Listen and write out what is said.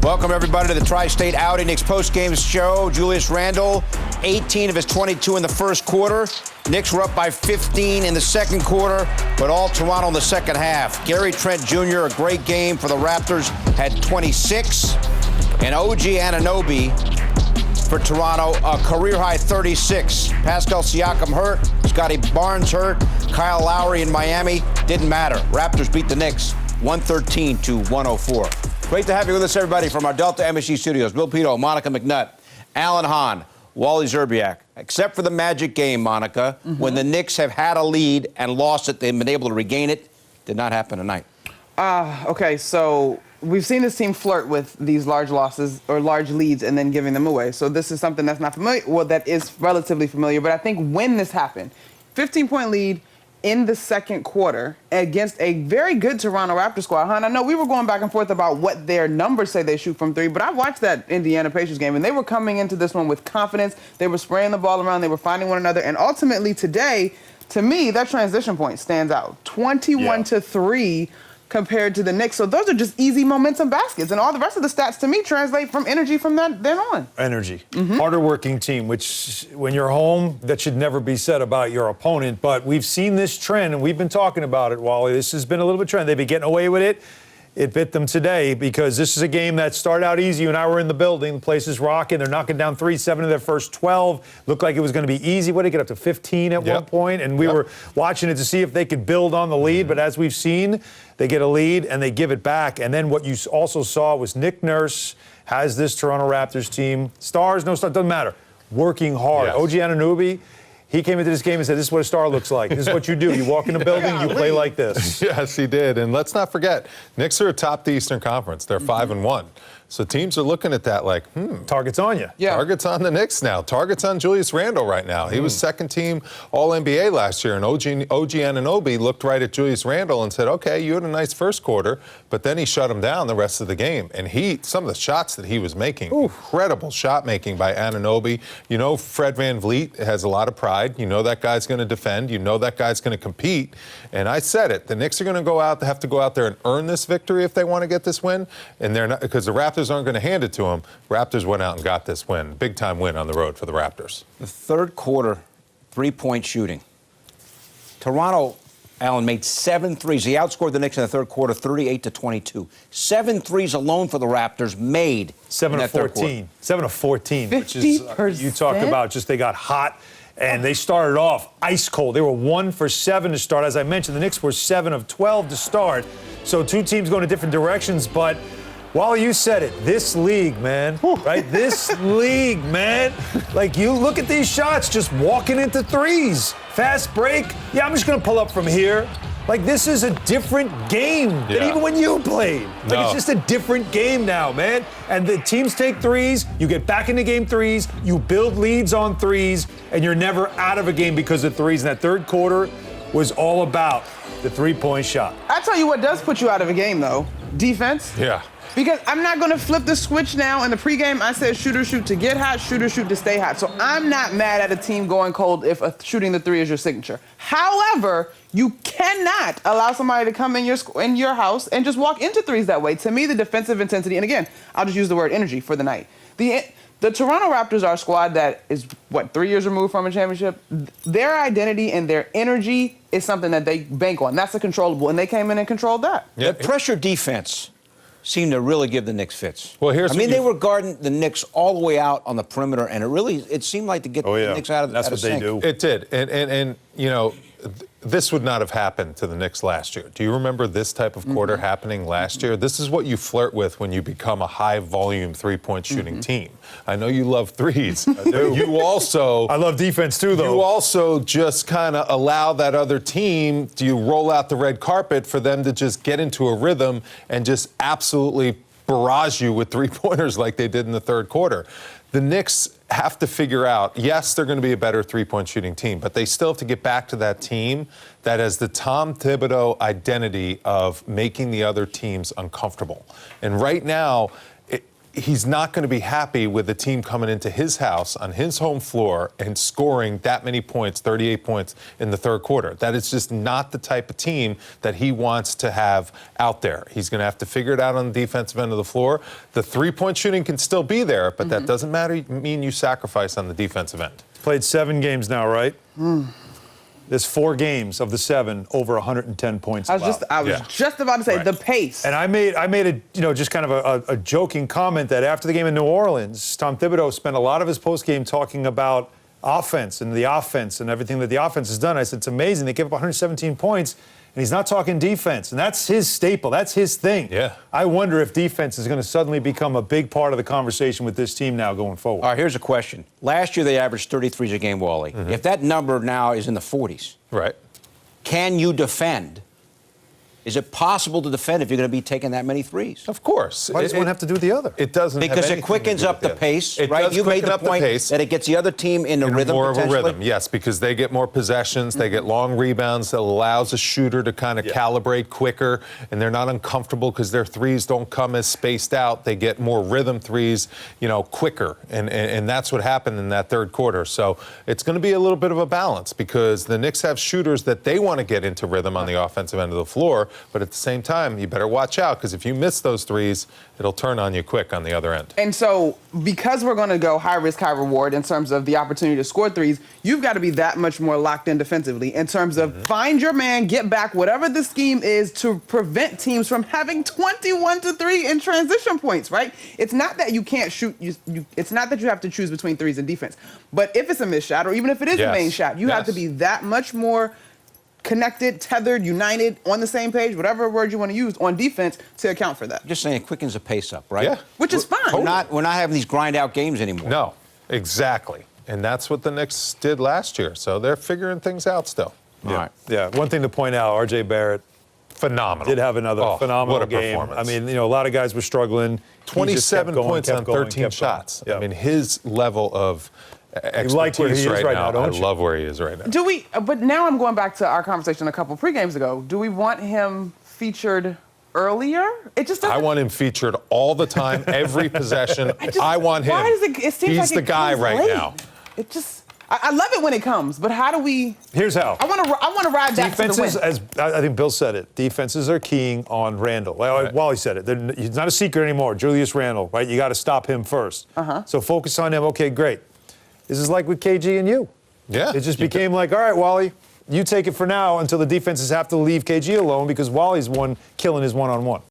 Welcome, everybody, to the Tri-State Audi Knicks postgame show. Julius Randle, 18 of his 22 in the first quarter. Knicks were up by 15 in the second quarter, but all Toronto in the second half. Gary Trent Jr., a great game for the Raptors, had 26. And OG Anunoby for Toronto, a career-high 36. Pascal Siakam hurt. Scotty Barnes hurt. Kyle Lowry in Miami. Didn't matter. Raptors beat the Knicks 113 to 104. Great to have you with us, everybody, from our Delta MSG studios. Bill Pito, Monica McNutt, Alan Hahn, Wally Zerbiak. Except for the Magic game, Monica, when the Knicks have had a lead and lost it, they've been able to regain it. Did not happen tonight. Okay, so we've seen this team flirt with these large losses or large leads and then giving them away. So this is something that's not familiar. Well, that is relatively familiar. But I think when this happened, 15-point lead in the second quarter against a very good Toronto Raptors squad. I know we were going back and forth about what their numbers say they shoot from three, but I watched that Indiana Pacers game, and they were coming into this one with confidence. They were spraying the ball around. They were finding one another. And ultimately today, to me, that transition point stands out. 21-3 compared to the Knicks. So those are just easy momentum baskets. And all the rest of the stats, to me, translate from energy from then on. Energy. Harder working team, which when you're home, that should never be said about your opponent. But we've seen this trend, and we've been talking about it, Wally. This has been a little bit of a trend. They've been getting away with it. It bit them today because this is a game that started out easy. You and I were in the building. The place is rocking. They're knocking down 3-7 of their first 12. Looked like it was going to be easy. What did they get up to 15 at one point? And we were watching it to see if they could build on the lead. But as we've seen, they get a lead and they give it back. And then what you also saw was Nick Nurse has this Toronto Raptors team. Stars, no stars, doesn't matter. Working hard. OG Anunoby, he came into this game and said, this is what a star looks like. This is what you do. You walk in the building, you play like this. Yes, he did. And let's not forget, Knicks are atop the Eastern Conference. They're 5-1. So teams are looking at that like, Target's on you. Target's on the Knicks now. Target's on Julius Randle right now. He was second team All-NBA last year, and OG Anunoby looked right at Julius Randle and said, okay, you had a nice first quarter, but then he shut him down the rest of the game. And some of the shots that he was making, incredible shot making by Anunoby. You know, Fred VanVleet has a lot of pride. You know that guy's going to defend. You know that guy's going to compete. And I said it. The Knicks are going to have to go out there and earn this victory if they want to get this win. And they're not, because the Raptors aren't going to hand it to them. Raptors went out and got this win. Big-time win on the road for the Raptors. The third quarter, three-point shooting. Toronto, Allen, made 7 threes. He outscored the Knicks in the third quarter, 38-22. 7 threes alone for the Raptors made. 7 of 14. 7 of 14, which is, you talk about just they got hot. And they started off ice cold. They were 1 for 7 to start. As I mentioned, the Knicks were 7 of 12 to start. So two teams going in different directions. But while you said it, this league, man, right? This league, man. Like, you look at these shots just walking into threes. Fast break. Yeah, I'm just going to pull up from here. Like, this is a different game than even when you played. Like, it's just a different game now, man. And the teams take threes, you get back into game threes, you build leads on threes, and you're never out of a game because of threes. And that third quarter was all about the three-point shot. I tell you what does put you out of a game, though. Defense. Yeah. Because I'm not going to flip the switch now. In the pregame, I said shooter shoot to get hot, shooter shoot to stay hot. So I'm not mad at a team going cold if shooting the three is your signature. However, you cannot allow somebody to come in your house and just walk into threes that way. To me, the defensive intensity, and again, I'll just use the word energy for the night. The Toronto Raptors are a squad that is, 3 years removed from a championship? Their identity and their energy is something that they bank on. That's a controllable, and they came in and controlled that. The pressure defense seemed to really give the Knicks fits. Well, they were guarding the Knicks all the way out on the perimeter, and it seemed like to get the Knicks out of the That's what they do. It did. And you know, this would not have happened to the Knicks last year. Do you remember this type of quarter happening last year? This is what you flirt with when you become a high-volume three-point shooting team. I know you love threes. I do. You also... I love defense, too, though. You also just kind of allow that other team, you roll out the red carpet for them to just get into a rhythm and just absolutely barrage you with three-pointers like they did in the third quarter. The Knicks have to figure out, yes, they're going to be a better three-point shooting team, but they still have to get back to that team that has the Tom Thibodeau identity of making the other teams uncomfortable. And right now, he's not going to be happy with the team coming into his house on his home floor and scoring that many points, 38 points in the third quarter. That is just not the type of team that he wants to have out there. He's going to have to figure it out on the defensive end of the floor. The three-point shooting can still be there, but that doesn't mean you sacrifice on the defensive end. Played 7 games now, right? There's 4 games of the 7 over 110 points. I was just about to say the pace. And I made a just kind of a joking comment that after the game in New Orleans, Tom Thibodeau spent a lot of his postgame talking about offense and everything that the offense has done. I said, it's amazing. They gave up 117 points, and he's not talking defense. And that's his staple. That's his thing. Yeah. I wonder if defense is going to suddenly become a big part of the conversation with this team now going forward. All right, here's a question. Last year they averaged 33s a game, Wally. If that number now is in the 40s, right? Can you defend? Is it possible to defend if you're going to be taking that many threes? Of course. Why does one have to do the other? It doesn't have Because it anything to quickens do up with the pace, It right? does You made quicken the up point pace. that it gets the other team in a rhythm, more of a potentially. rhythm, yes, because they get more possessions, they get long rebounds that allows a shooter to kind of calibrate quicker, and they're not uncomfortable because their threes don't come as spaced out. They get more rhythm threes, quicker, and that's what happened in that third quarter. So it's going to be a little bit of a balance because the Knicks have shooters that they want to get into rhythm on the offensive end of the floor, but at the same time, you better watch out because if you miss those threes, it'll turn on you quick on the other end. And so, because we're going to go high risk, high reward in terms of the opportunity to score threes, you've got to be that much more locked in defensively in terms of find your man, get back, whatever the scheme is to prevent teams from having 21-3 in transition points, right? It's not that you can't shoot. It's not that you have to choose between threes and defense. But if it's a missed shot or even if it is a main shot, you have to be that much more connected, tethered, united, on the same page, whatever word you want to use on defense to account for that. Just saying, it quickens the pace up, right? Yeah. Which is fine. We're not having these grind out games anymore. No, exactly. And that's what the Knicks did last year. So they're figuring things out still. All right. Yeah. One thing to point out, RJ Barrett Phenomenal. did have another phenomenal what a game. performance. I mean, a lot of guys were struggling. 27 points on 13 shots. Yeah. I mean, his level of expertise like where he is right now, I don't you? love where he is right now. Do we? But now I'm going back to our conversation a couple pre-games ago. Do we want him featured earlier? It just doesn't. I want him featured all the time, every possession. I want him. Why does it seems He's like the it guy comes right late. now. It just. I love it when it comes, but how do we? Here's how. I want to ride back to the Defenses, win. as I think Bill said it, defenses are keying on Randall. Wally said it. He's not a secret anymore. Julius Randle, right? You got to stop him first. So focus on him. Okay, great. This is like with KG and you. Yeah. It just became like, all right, Wally, you take it for now until the defenses have to leave KG alone because Wally's killing his one-on-one.